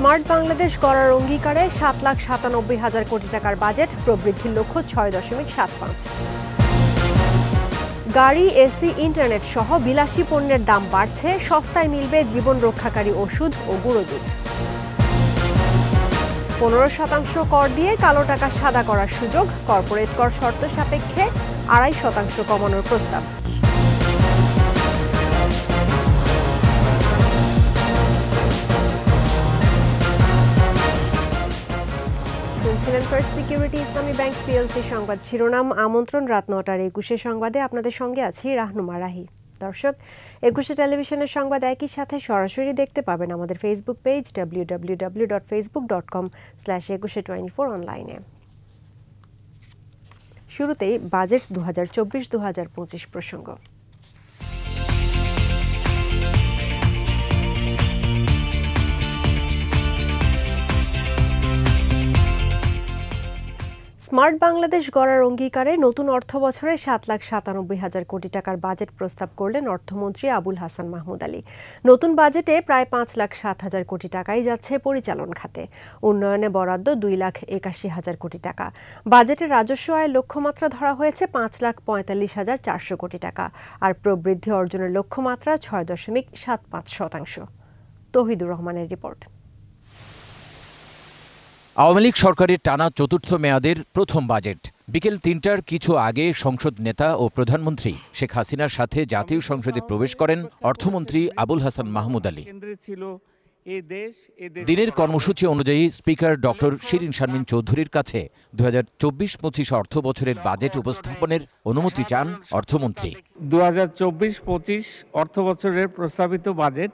Smart Bangladesh গড়ার অঙ্গীকারে ৭,৯৭,০০০ কোটি টাকার বাজেট, প্রবৃদ্ধির লক্ষ্য ৬.৭৫। গাড়ি, এসি, ইন্টারনেট সহ বিলাসী পণ্যের দাম বাড়ছে, সস্তায় মিলবে জীবন রক্ষাকারী ওষুধ ও গুঁড়ো দুধ। ১৫% কর দিয়ে কালো টাকা সাদা করার সুযোগ, কর্পোরেট কর শর্ত সাপেক্ষে ২.৫% কমানোর প্রস্তাব। শুনছিলেন ফার্স্ট সিকিউরিটি ইসলামী ব্যাংক পিএলসি সংবাদ শিরোনাম। আমন্ত্রণ রাত ৯টার ২১ সংবাদে। আপনাদের সঙ্গে আছি রাহনুমা রাহি। দর্শক, ২১ টেলিভিশনের সংবাদ একই সাথে সরাসরি দেখতে পাবেন আমাদের ফেসবুক পেজ www.facebook.com/2124 অনলাইনে। শুরুতেই বাজেট 2024-2025 প্রসঙ্গ। স্মার্ট বাংলাদেশ গড়ার অঙ্গীকারে নতুন অর্থ বছরে ৭,৯৭,০০০ কোটি টাকার বাজেট প্রস্তাব করলেন অর্থমন্ত্রী আবুল হাসান মাহমুদ আলী। নতুন বাজেটে প্রায় ৫,০৭,০০০ কোটি টাকাই যাচ্ছে পরিচালন খাতে। উন্নয়নে বরাদ্দ ২,৮১,০০০ কোটি টাকা। বাজেটের রাজস্ব আয়ের লক্ষ্যমাত্রা ধরা হয়েছে ৫,৪৫,৪০০ কোটি টাকা, আর প্রবৃদ্ধি অর্জনের লক্ষ্যমাত্রা ৬.৭৫%। তৌহিদুর রহমানের রিপোর্ট। আওয়ামী লীগ সরকারের টানা চতুর্থ মেয়াদের প্রথম বাজেট। বিকেল ৩টার কিছু আগে সংসদ নেতা ও প্রধানমন্ত্রী শেখ হাসিনার সাথে জাতীয় সংসদে প্রবেশ করেন অর্থমন্ত্রী আবুল হাসান মাহমুদ আলী। দিনের কর্মসূচি অনুযায়ী স্পিকার ডক্টর শিরিন শারমিন চৌধুরীর কাছে ২০২৪-২৫ অর্থ বছরের বাজেট উপস্থাপনের অনুমতি চান অর্থমন্ত্রী। ২০২৪-২৫ অর্থ বছরের প্রস্তাবিত বাজেট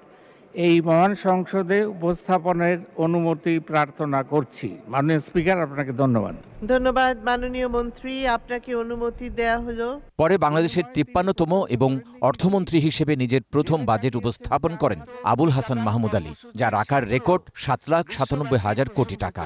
এই মহান সংসদে উপস্থাপনের অনুমতি প্রার্থনা করছি। মাননীয় স্পিকার, আপনাকে ধন্যবাদ। ধন্যবাদ মাননীয় মন্ত্রী, আপনাকে অনুমতি দেয়া হলো। পরে বাংলাদেশের ৫৩তম এবং অর্থমন্ত্রী হিসেবে নিজের প্রথম বাজেট উপস্থাপন করেন আবুল হাসান মাহমুদ আলী, যার আকার রেকর্ড ৭,৯৭,০০০ কোটি টাকা।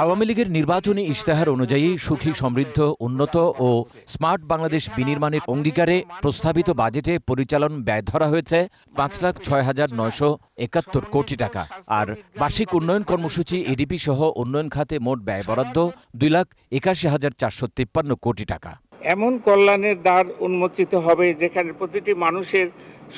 আওয়ামী লীগের নির্বাচনী ইশতেহার অনুযায়ী সুখী, সমৃদ্ধ, উন্নত ও স্মার্ট বাংলাদেশ বিনির্মাণের অঙ্গীকারে প্রস্তাবিত বাজেটে পরিচালন ব্যয় ধরা হয়েছে ৫,০৬,৯৭১ কোটি টাকা, আর বার্ষিক উন্নয়ন কর্মসূচি এডিপি সহ উন্নয়ন খাতে মোট ব্যয় বরাদ্দ ২,৮১,৪৫৩ কোটি টাকা। এমন কল্যাণের দ্বার উন্মোচিত হবে যেখানে প্রতিটি মানুষের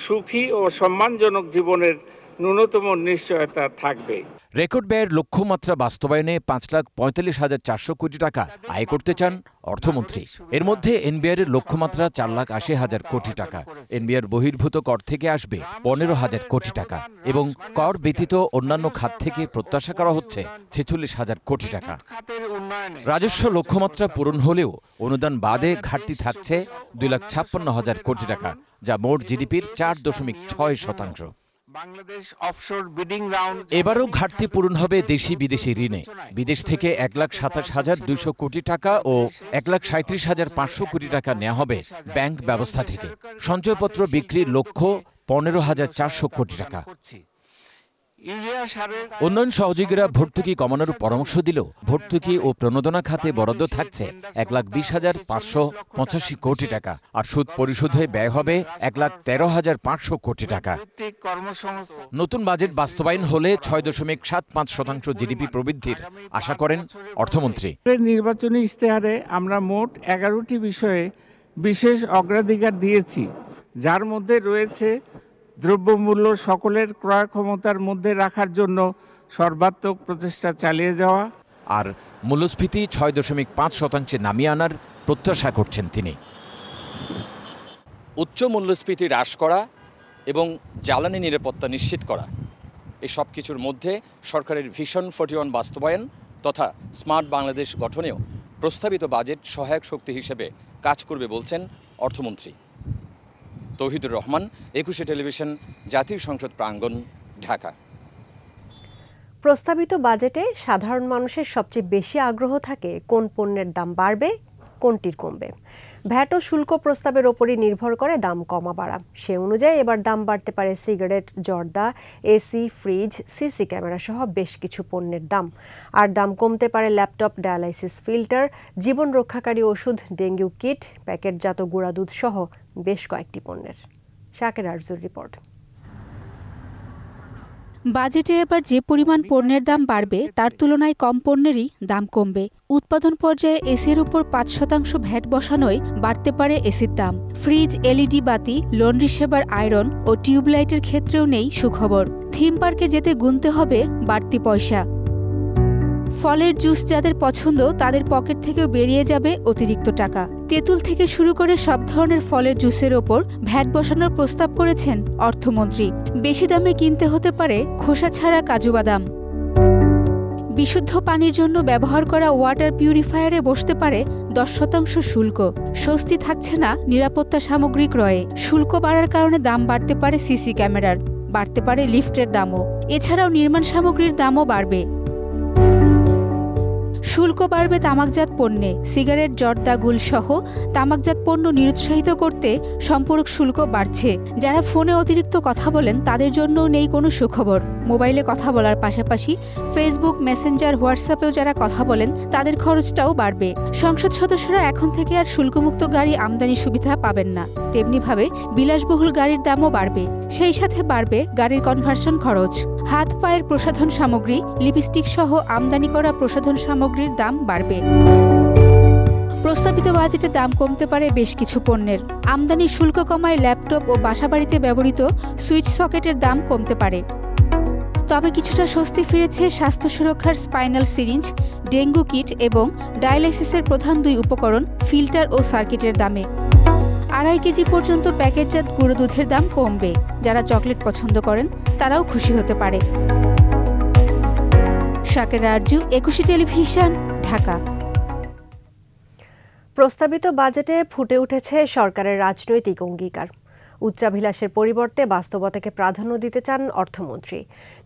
সুখী ও সম্মানজনক জীবনের ন্যূনতম নিশ্চয়তা থাকবে। রেকর্ড ব্যয়ের লক্ষ্যমাত্রা বাস্তবায়নে ৫,৪৫,৪০০ কোটি টাকা আয় করতে চান অর্থমন্ত্রী। এর মধ্যে এনবিআর এর লক্ষ্যমাত্রা ৪,৮০,০০০ কোটি টাকা। এনবিআর বহির্ভূত কর থেকে আসবে ১৫,০০০ কোটি টাকা এবং কর ব্যতীত অন্যান্য খাত থেকে প্রত্যাশা করা হচ্ছে ৪৬,০০০ কোটি টাকা। রাজস্ব লক্ষ্যমাত্রা পূরণ হলেও অনুদান বাদে ঘাটতি থাকছে ২,৫৬,০০০ কোটি টাকা, যা মোট জিডিপির ৪.৬%। এবারও ঘাটতি পূরণ হবে দেশি বিদেশি ঋণে। বিদেশ থেকে ১,২৭,২০০ কোটি টাকা ও ১,৩৭,৫০০ কোটি টাকা নেওয়া হবে ব্যাংক ব্যবস্থা থেকে। সঞ্চয়পত্র বিক্রির লক্ষ্য ১৫,৪০০ কোটি টাকা। উন্নয়ন সহযোগীরা ভর্তুকি কমানোর পরামর্শ দিলেও ভর্তুকি ও প্রণোদনা খাতে বরাদ্দ থাকছে ১,২০,৫৮৫ কোটি টাকা, আর সুদ পরিশোধে ব্যয় হবে ১,১৩,৫০০ কোটি টাকা। নতুন বাজেট বাস্তবায়ন হলে ৬.৭৫% জিডিপি প্রবৃদ্ধির আশা করেন অর্থমন্ত্রী। নির্বাচনী ইশতেহারে আমরা মোট ১১টি বিষয়ে বিশেষ অগ্রাধিকার দিয়েছি, যার মধ্যে রয়েছে দ্রব্যমূল্য সকলের ক্রয় ক্ষমতার মধ্যে রাখার জন্য সর্বাত্মক প্রচেষ্টা চালিয়ে যাওয়া, আর মূল্যস্ফীতি ৬.৫% নামিয়ে আনার প্রত্যাশা করছেন তিনি। উচ্চ মূল্যস্ফীতি হ্রাস করা এবং জ্বালানি নিরাপত্তা নিশ্চিত করা, এই সব কিছুর মধ্যে সরকারের ভিশন 41 বাস্তবায়ন তথা স্মার্ট বাংলাদেশ গঠনেও প্রস্তাবিত বাজেট সহায়ক শক্তি হিসেবে কাজ করবে বলছেন অর্থমন্ত্রী। তৌহিদুর রহমান, ২১ টেলিভিশন, জাতীয় সংসদ প্রাঙ্গণ, ঢাকা। প্রস্তাবিত বাজেটে সাধারণ মানুষের সবচেয়ে বেশি আগ্রহ থাকে কোন পণ্যের দাম বাড়বে, কোনটির কমবে। ভ্যাট ও শুল্ক প্রস্তাবের ওপরই নির্ভর করে দাম কমা বাড়া। সে অনুযায়ী এবার দাম বাড়তে পারে সিগারেট, জর্দা, এসি, ফ্রিজ, সিসি ক্যামেরা সহ বেশ কিছু পণ্যের দাম। আর দাম কমতে পারে ল্যাপটপ, ডায়ালাইসিস ফিল্টার, জীবন রক্ষাকারী ওষুধ, ডেঙ্গু কিট, প্যাকেটজাত গুঁড়া দুধ সহ বেশ কয়েকটি পণ্যের। শাকের আরজুর রিপোর্ট। বাজেটে এবার যে পরিমাণ পণ্যের দাম বাড়বে তার তুলনায় কম পণ্যেরই দাম কমবে। উৎপাদন পর্যায়ে এসির উপর ৫% ভ্যাট বসানোয় বাড়তে পারে এসির দাম। ফ্রিজ, এলইডি বাতি, লন্ড্রি সেবার আয়রন ও টিউবলাইটের ক্ষেত্রেও নেই সুখবর। থিম পার্কে যেতে গুনতে হবে বাড়তি পয়সা। ফলের জুস যাদের পছন্দ তাদের পকেট থেকেও বেরিয়ে যাবে অতিরিক্ত টাকা। তেঁতুল থেকে শুরু করে সব ধরনের ফলের জুসের ওপর ভ্যাট বসানোর প্রস্তাব করেছেন অর্থমন্ত্রী। বেশি দামে কিনতে হতে পারে খোসা ছাড়া কাজু বাদাম। বিশুদ্ধ পানির জন্য ব্যবহার করা ওয়াটার পিউরিফায়ারে বসতে পারে 10% শুল্ক। স্বস্তি থাকছে না নিরাপত্তা সামগ্রী ক্রয়ে। শুল্ক বাড়ার কারণে দাম বাড়তে পারে সিসি ক্যামেরার, বাড়তে পারে লিফটের দামও। এছাড়াও নির্মাণ সামগ্রীর দামও বাড়বে। শুল্ক বাড়বে তামাকজাত পণ্যে। সিগারেট, জর্দা, গুল সহ তামাকজাত পণ্য নিরুৎসাহিত করতে সম্পূরক শুল্ক বাড়ছে। যারা ফোনে অতিরিক্ত কথা বলেন তাদের জন্যও নেই কোনো সুখবর। মোবাইলে কথা বলার পাশাপাশি ফেসবুক, মেসেঞ্জার, হোয়াটসঅ্যাপেও যারা কথা বলেন তাদের খরচটাও বাড়বে। সংসদ সদস্যরা এখন থেকে আর শুল্কমুক্ত গাড়ি আমদানি সুবিধা পাবেন না। তেমনিভাবে বিলাসবহুল গাড়ির দামও বাড়বে। সেই সাথে বাড়বে গাড়ির কনভার্সন খরচ। হাত পায়ের প্রসাধন সামগ্রী, লিপস্টিক সহ আমদানি করা প্রসাধন সামগ্রীর দাম বাড়বে। প্রস্তাবিত বাজেটে দাম কমতে পারে বেশ কিছু পণ্যের। আমদানির শুল্ক কমায় ল্যাপটপ ও বাসাবাড়িতে ব্যবহৃত সুইচ সকেটের দাম কমতে পারে। তবে কিছুটা স্বস্তি ফিরেছে স্বাস্থ্য সুরক্ষার স্পাইনাল সিরিঞ্জ, ডেঙ্গু কিট এবং ডায়ালাইসিসের প্রধান 2 উপকরণ ফিল্টার ও সার্কিটের দামে। 2.5 কেজি পর্যন্ত প্যাকেটজাত গুঁড়ো দুধের দাম কমবে। যারা চকলেট পছন্দ করেন তারাও খুশি হতে পারে। শাকের আরজু, একুশে টেলিভিশন, ঢাকা। প্রস্তাবিত বাজেটে ফুটে উঠেছে সরকারের রাজনৈতিক অঙ্গীকার। উচ্চাভিলাষের পরিবর্তে বাস্তবতাকে প্রাধান্য দিতে চান অর্থমন্ত্রী।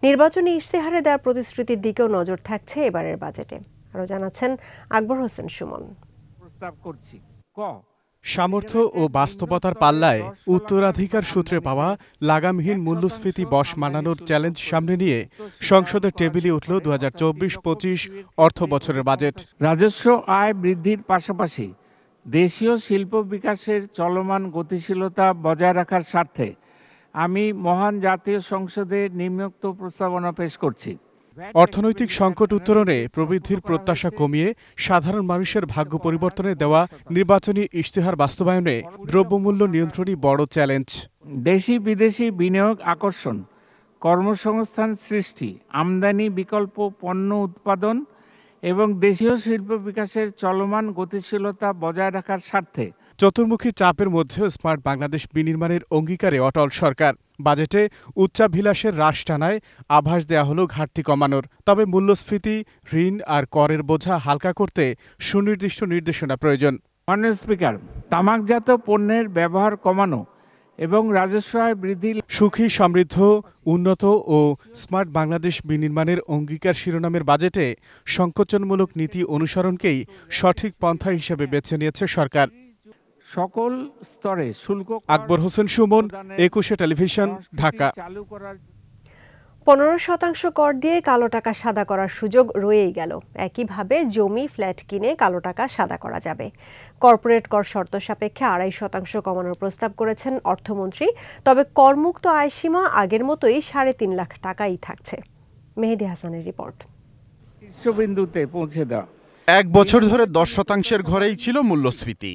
নির্বাচনী ইশতেহারে দেওয়ার প্রতিশ্রুতির দিকেও নজর থাকছে এবারের বাজেটে। আরও জানাচ্ছেন আকবর হোসেন সুমন। সামর্থ্য ও বাস্তবতার পাল্লায় উত্তরাধিকার সূত্রে পাওয়া লাগামহীন মূল্যস্ফীতি বশ মানানোর চ্যালেঞ্জ সামনে নিয়ে সংসদের টেবিলে উঠল 2024-25 অর্থ বছরের বাজেট। রাজস্ব আয় বৃদ্ধির পাশাপাশি দেশীয় শিল্প বিকাশের চলমান গতিশীলতা বজায় রাখার স্বার্থে আমি মহান জাতীয় সংসদে নিম্নোক্ত প্রস্তাবনা পেশ করছি। অর্থনৈতিক সংকট উত্তরণে প্রবৃদ্ধির প্রত্যাশা কমিয়ে সাধারণ মানুষের ভাগ্য পরিবর্তনে দেওয়া নির্বাচনী ইশতেহার বাস্তবায়নে দ্রব্যমূল্য নিয়ন্ত্রণই বড় চ্যালেঞ্জ। দেশি বিদেশি বিনিয়োগ আকর্ষণ, কর্মসংস্থান সৃষ্টি, আমদানি বিকল্প পণ্য উৎপাদন এবং দেশীয় শিল্প বিকাশের চলমান গতিশীলতা বজায় রাখার স্বার্থে চতুর্মুখী চাপের মধ্যেও স্মার্ট বাংলাদেশ বিনির্মাণের অঙ্গীকারে অটল সরকার। বাজেটে উচ্চাভিলাষের হ্রাস টানায় আভাস দেয়া হলো ঘাটতি কমানোর। তবে মূল্যস্ফীতি, ঋণ আর করের বোঝা হালকা করতে সুনির্দিষ্ট নির্দেশনা প্রয়োজন। মাননীয় স্পিকার, তামাকজাত পণ্যের ব্যবহার কমানো এবং রাজস্ব আয় বৃদ্ধি। সুখী, সমৃদ্ধ, উন্নত ও স্মার্ট বাংলাদেশ বিনির্মাণের অঙ্গীকার শিরোনামের বাজেটে সংকোচনমূলক নীতি অনুসরণকেই সঠিক পন্থা হিসেবে বেছে নিয়েছে সরকার। সকল স্তরে শুল্ক। আকবর হোসেন সুমন, একুশে টেলিভিশন, ঢাকা। 15% কর দিয়ে কালো টাকা সাদা করার সুযোগ রয়েই গেল। একইভাবে জমি, ফ্ল্যাট কিনে কালো টাকা সাদা করা যাবে। কর্পোরেট কর শর্ত সাপেক্ষে 2.5% কমানোর প্রস্তাব করেছেন অর্থমন্ত্রী। তবে করমুক্ত আয়সীমা আগের মতোই 3.5 লাখ টাকাই থাকছে। মেহেদী হাসানের রিপোর্ট। শীর্ষবিন্দুতে পৌঁছে দেওয়া। 1 বছর ধরে 10% ঘরেই ছিল মূল্যস্ফীতি।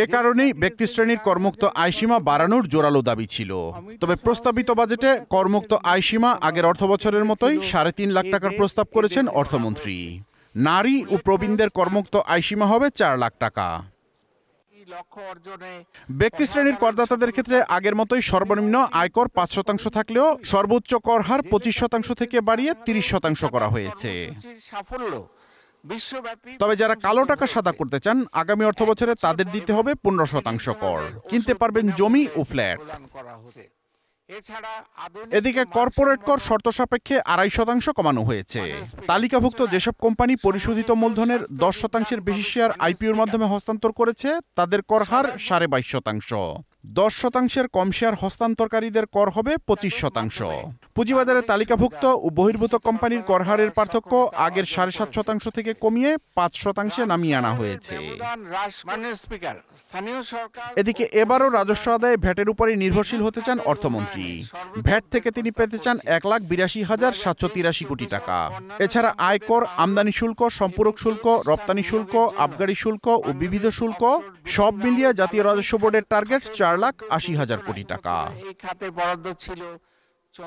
এ কারণেই ব্যক্তিশ্রেণীর করমুক্ত আয়সীমা বাড়ানোর জোরালো দাবি ছিল। তবে প্রস্তাবিত বাজেটে করমুক্ত আয়সীমা আগের অর্থবছরের মতোই 3.5 লাখ টাকার প্রস্তাব করেছেন অর্থমন্ত্রী। নারী ও প্রবীণদের করমুক্ত আয়সীমা হবে 4 লাখ টাকা। ব্যক্তিশ্রেণীর করদাতাদের ক্ষেত্রে আগের মতোই সর্বনিম্ন আয়কর 5% থাকলেও সর্বোচ্চ কর হার 25% থেকে বাড়িয়ে 30% করা হয়েছে। তবে যারা কালো টাকা সাদা করতে চান আগামী অর্থবছরে তাদের দিতে হবে 15% কর। কিনতে পারবেন জমি ও ফ্ল্যাট। এদিকে কর্পোরেট কর শর্ত সাপেক্ষে 2.5% কমানো হয়েছে। তালিকাভুক্ত যেসব কোম্পানি পরিশোধিত মূলধনের 10%-এর বেশি শেয়ার আইপিওর মাধ্যমে হস্তান্তর করেছে তাদের কর হার 22.5%। 10% কম শেয়ার হস্তান্তরকারীদের কর হবে 25%। পুঁজিবাজারে তালিকাভুক্ত ও বহির্ভূত কোম্পানির কর হারের পার্থক্য আগের 7.5% থেকে কমিয়ে 5% নামিয়ে আনা হয়েছে। এদিকে এবারও রাজস্ব আদায়ে ভ্যাটের উপরে নির্ভরশীল হতে চান অর্থমন্ত্রী। ভ্যাট থেকে তিনি পেতে চান 1,82,783 কোটি টাকা। এছাড়া আয়কর, আমদানি শুল্ক, সম্পূরক শুল্ক, রপ্তানি শুল্ক, আবগারি শুল্ক ও বিবিধ শুল্ক সব মিলিয়ে জাতীয় রাজস্ব বোর্ডের টার্গেট 4,80,000 কোটি টাকা।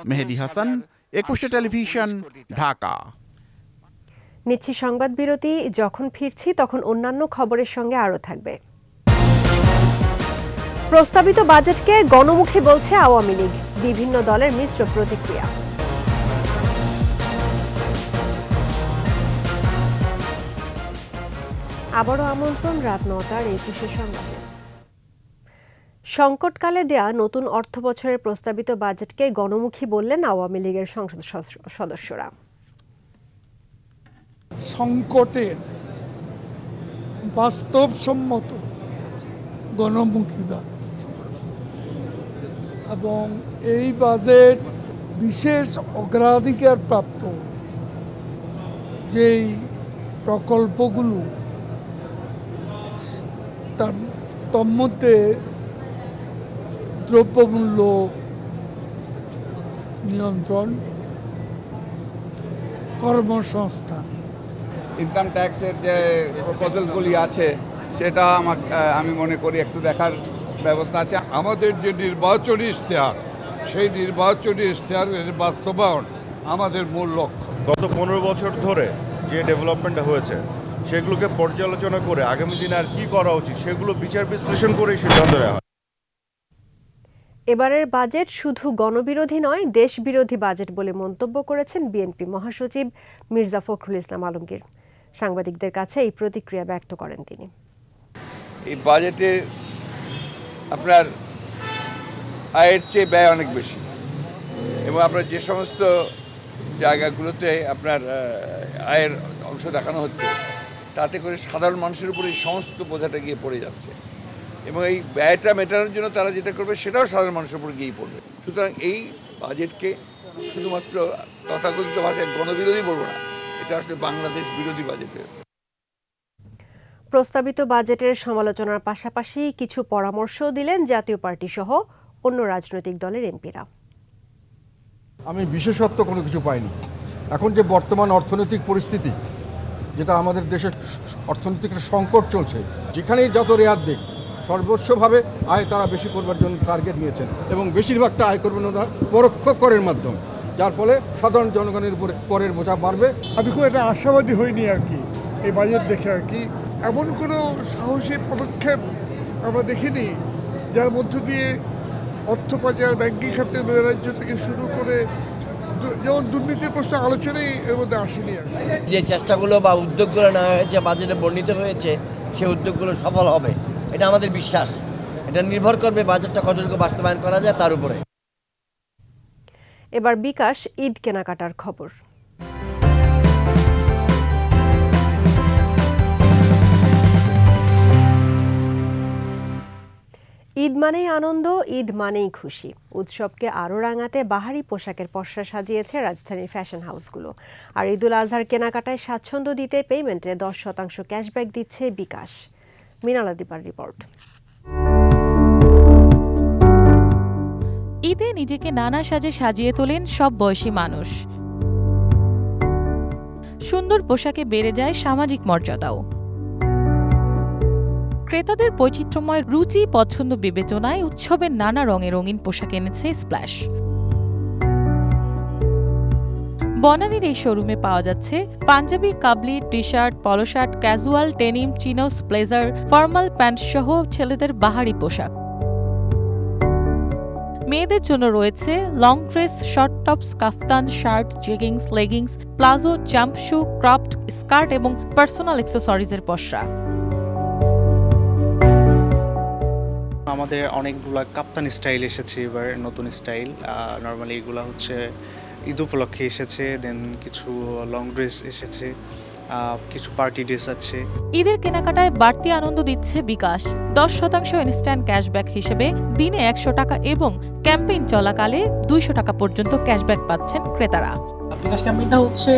মেহেদী হাসান, 21 টেলিভিশন, ঢাকা। নিচ্ছি সংবাদ বিরতি। যখন ফিরছি তখন অন্যান্য খবরের সঙ্গে আরও থাকবে। প্রস্তাবিত বাজেটকে গণমুখী বলছে আওয়ামী লীগ, বিভিন্ন দলের মিশ্র প্রতিক্রিয়া। আবারও আমন্ত্রণ রাত 9টার 21 সংবাদে। সংকটকালে দেয়া নতুন অর্থ বছরের প্রস্তাবিত বাজেটকে গণমুখী বললেন আওয়ামী লীগের সংসদ সদস্যরা। সংকটের বাস্তবসম্মত গণমুখী বাজেট এবং এই বাজেট বিশেষ অগ্রাধিকার প্রাপ্ত যেই প্রকল্পগুলো তার তন্মধ্যে দ্রব্যমূল্য নিয়ন্ত্রণ, কর্মসংস্থান, ইনকাম ট্যাক্সের যে প্রপোজালগুলি আছে সেটা আমি মনে করি একটু দেখার ব্যবস্থা আছে। আমাদের যে নির্বাচনী ইশতেহার, সেই নির্বাচনী ইশতেহারের বাস্তবায়ন আমাদের মূল লক্ষ্য। গত 15 বছর ধরে যে ডেভেলপমেন্টটা হয়েছে সেগুলোকে পর্যালোচনা করে আগামী দিনে আর কি করা উচিত সেগুলো বিচার বিশ্লেষণ করেই সিদ্ধান্ত নেওয়া হয়। এবারের বাজেট শুধু গণবিরোধী নয়, দেশবিরোধী বাজেট বলে মন্তব্য করেছেন বিএনপি মহাসচিব মির্জা ফখরুল ইসলাম আলমগীর। সাংবাদিকদের কাছে এই প্রতিক্রিয়া ব্যক্ত করেন তিনি। এই বাজেটে আপনার আয়ের চেয়ে ব্যয় অনেক বেশি এবং আপনার যে সমস্ত জায়গাগুলোতে আপনার আয়ের অংশ দেখানো হচ্ছে তাতে করে সাধারণ মানুষের উপরে এই সমস্ত বোঝাটা গিয়ে পড়ে যাচ্ছে এবং এই ব্যয়টা মেটানোর জন্য তারা যেটা করবে সেটাও সাধারণ মানুষের উপর গিয়েই পড়বে। সুতরাং এই বাজেটকে শুধুমাত্র তথাকথিত ভাষায় গণবিরোধী বলবো না, এটা আসলে বাংলাদেশ বিরোধী বাজেট হয়েছে। প্রস্তাবিত বাজেটের সমালোচনার পাশাপাশি কিছু পরামর্শও দিলেন জাতীয় পার্টি সহ অন্য রাজনৈতিক দলের এমপিরা। আমি বিশেষত্ব কোনো কিছু পাইনি। এখন যে বর্তমান অর্থনৈতিক পরিস্থিতি, যেটা আমাদের দেশের অর্থনৈতিক সংকট চলছে, যেখানেই যত রেয়াত দিক সর্বস্বভাবে আয় তারা বেশি করবার জন্য টার্গেট নিয়েছেন এবং বেশিরভাগটা আয় করবেন ওরা পরোক্ষ করের মাধ্যমে, যার ফলে সাধারণ জনগণের উপরে করের বোঝা বাড়বে। আমি খুব একটা আশাবাদী হইনি আর কি এই বাজেট দেখে আর কি। এমন কোনো সাহসী পদক্ষেপ আমরা দেখিনি যার মধ্য দিয়ে অর্থ পাচার, ব্যাংকিং খাতের রাজ্য থেকে শুরু করে যেমন দুর্নীতির প্রশ্ন আলোচনাই এর মধ্যে আসেনি। যে চেষ্টাগুলো বা উদ্যোগগুলো নেওয়া হয়েছে, বাজেটে বর্ণিত হয়েছে, সেই উদ্যোগগুলো সফল হবে, এটা আমাদের বিশ্বাস। এটা নির্ভর করবে বাজেটটা কতটুকু বাস্তবায়ন করা যায় তার উপরে। এবার বিকাশ ঈদ কেনাকাটার খবর। ঈদ মানেই আনন্দ, ঈদ মানেই খুশি। উৎসবকে আরও রাঙাতে বাহারি পোশাকের পসরা সাজিয়েছে রাজধানীর ফ্যাশন হাউসগুলো। আর ঈদুল আজহার কেনাকাটায় স্বাচ্ছন্দ্য দিতে পেমেন্টে 10% ক্যাশব্যাক দিচ্ছে বিকাশ। মিনালা দীপার রিপোর্ট। ঈদে নিজেকে নানা সাজে সাজিয়ে তোলেন সব বয়সী মানুষ। সুন্দর পোশাকে বেড়ে যায় সামাজিক মর্যাদাও। ক্রেতাদের বৈচিত্র্যময় রুচি পছন্দ বিবেচনায় উৎসবের নানা রঙে রঙিন পোশাক এনেছে স্প্ল্যাশ। বনানীর এই শোরুমে পাওয়া যাচ্ছে Punjabi, Kabuli, T shirt, polo shirt, casual, denim, chinos, blazer, formal pant সহ ছেলেদের বাহারি পোশাক। মেয়েদের জন্য রয়েছে long dress, short tops, kaftan, shirt, jeggings, leggings, palazzo, jumpsuit, cropped skirt এবং পার্সোনাল অ্যাক্সেসরিজের পসরা। আমাদের অনেকগুলো কাপ্তান স্টাইল এসেছে, এবার নতুন স্টাইল। নর্মালি এগুলো হচ্ছে ঈদ উপলক্ষে এসেছে। দেন কিছু লং ড্রেস এসেছে, কিছু পার্টি ড্রেস আছে। ঈদের কেনাকাটায় বাড়তি আনন্দ দিচ্ছে বিকাশ। 10% ইনস্ট্যান্ট ক্যাশব্যাক হিসেবে দিনে 100 টাকা এবং ক্যাম্পেইন চলাকালে 200 টাকা পর্যন্ত ক্যাশব্যাক পাচ্ছেন ক্রেতারা। বিকাশ ক্যাম্পেইনটা হচ্ছে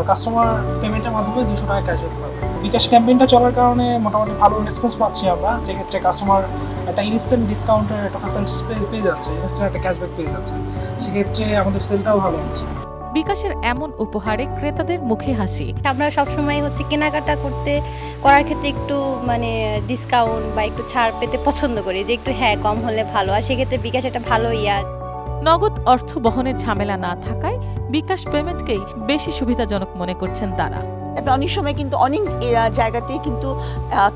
কাস্টমার পেমেন্টের মাধ্যমে 200 টাকা ক্যাশব্যাক পাবে। বিকাশ ক্যাম্পেইনটা চলার কারণে মোটামুটি ভালো রেসপন্স পাচ্ছি আমরা, যেক্ষেত্রে কাস্টমার একটা ইনস্ট্যান্ট ডিসকাউন্টের একটা ফ্যাসিলিটি পেয়ে যাচ্ছে, ইনস্ট্যান্ট একটা ক্যাশব্যাক পেয়ে যাচ্ছে, সেক্ষেত্রে আমাদের সেলটাও ভালো হচ্ছে। বিকাশের এমন উপহারে ক্রেতাদের মুখে হাসি। আমরা সবসময় কেনাকাটা করার ক্ষেত্রে একটু ডিসকাউন্ট বা একটু ছাড় পেতে পছন্দ করি, যে একটু কম হলে ভালো, আর সেক্ষেত্রে বিকাশ একটা ভালো নগদ অর্থ বহনের ঝামেলা না থাকায় বিকাশ পেমেন্টকেই বেশি সুবিধাজনক মনে করছেন তারা। অনেক সময় কিন্তু অনেক জায়গাতে কিন্তু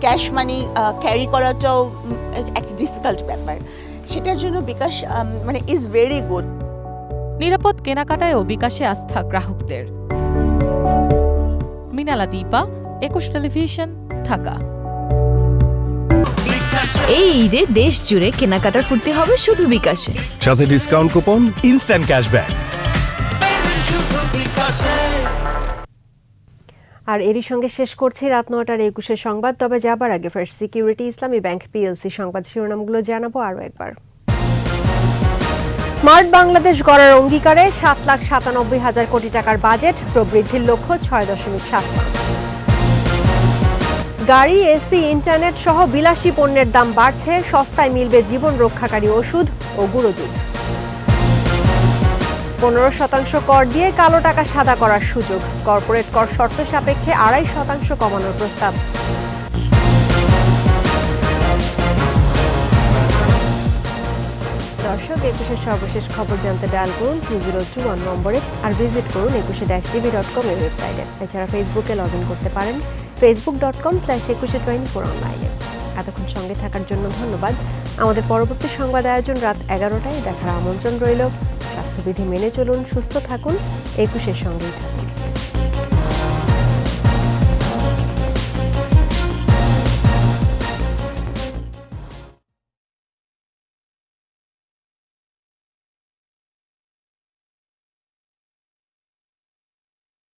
ক্যাশ মানি ক্যারি করাটাও একটা ডিফিকাল্ট ব্যাপার, সেটার জন্য বিকাশ ইজ ভেরি গুড। নিরাপদ কেনাকাটায়ও বিকাশে আস্থা গ্রাহকদের। মিনালা দীপা, 21 টেলিভিশন, ঢাকা। এই ঈদে দেশ জুড়ে কেনাকাটার ফুর্তি হবে শুধু বিকাশে, সাথে ডিসকাউন্ট কুপন, ইনস্ট্যান্ট ক্যাশব্যাক। আর এরই সঙ্গে শেষ করছি রাত 9টার 21 সংবাদ। তবে যাবার আগে ফার্স্ট সিকিউরিটি ইসলামী ব্যাংক পিএলসি সংবাদ শিরোনামগুলো জানাবো আরও একবার। স্মার্ট বাংলাদেশ গড়ার অঙ্গীকারে 7,97,000 কোটি টাকার বাজেট, প্রবৃদ্ধির লক্ষ্য 6.75। গাড়ি, এসি, ইন্টারনেট সহ বিলাসী পণ্যের দাম বাড়ছে, সস্তায় মিলবে জীবন রক্ষাকারী ওষুধ ও গুঁড়ো দুধ। 15% কর দিয়ে কালো টাকা সাদা করার সুযোগ, কর্পোরেট কর শর্ত সাপেক্ষে 2.5% কমানোর প্রস্তাব। দর্শক, 21-এর সর্বশেষ খবর জানতে ডায়াল করুন 2021 নম্বরে, আর ভিজিট করুন 21-tv.com এর ওয়েবসাইটে। এছাড়া ফেসবুকে লগ ইন করতে পারেন facebook.com/2124 অনলাইনে। এতক্ষণ সঙ্গে থাকার জন্য ধন্যবাদ। আমাদের পরবর্তী সংবাদ আয়োজন রাত 11টায় দেখার আমন্ত্রণ রইল। স্বাস্থ্যবিধি মেনে চলুন, সুস্থ থাকুন, 21-এর সঙ্গেই থাকুন।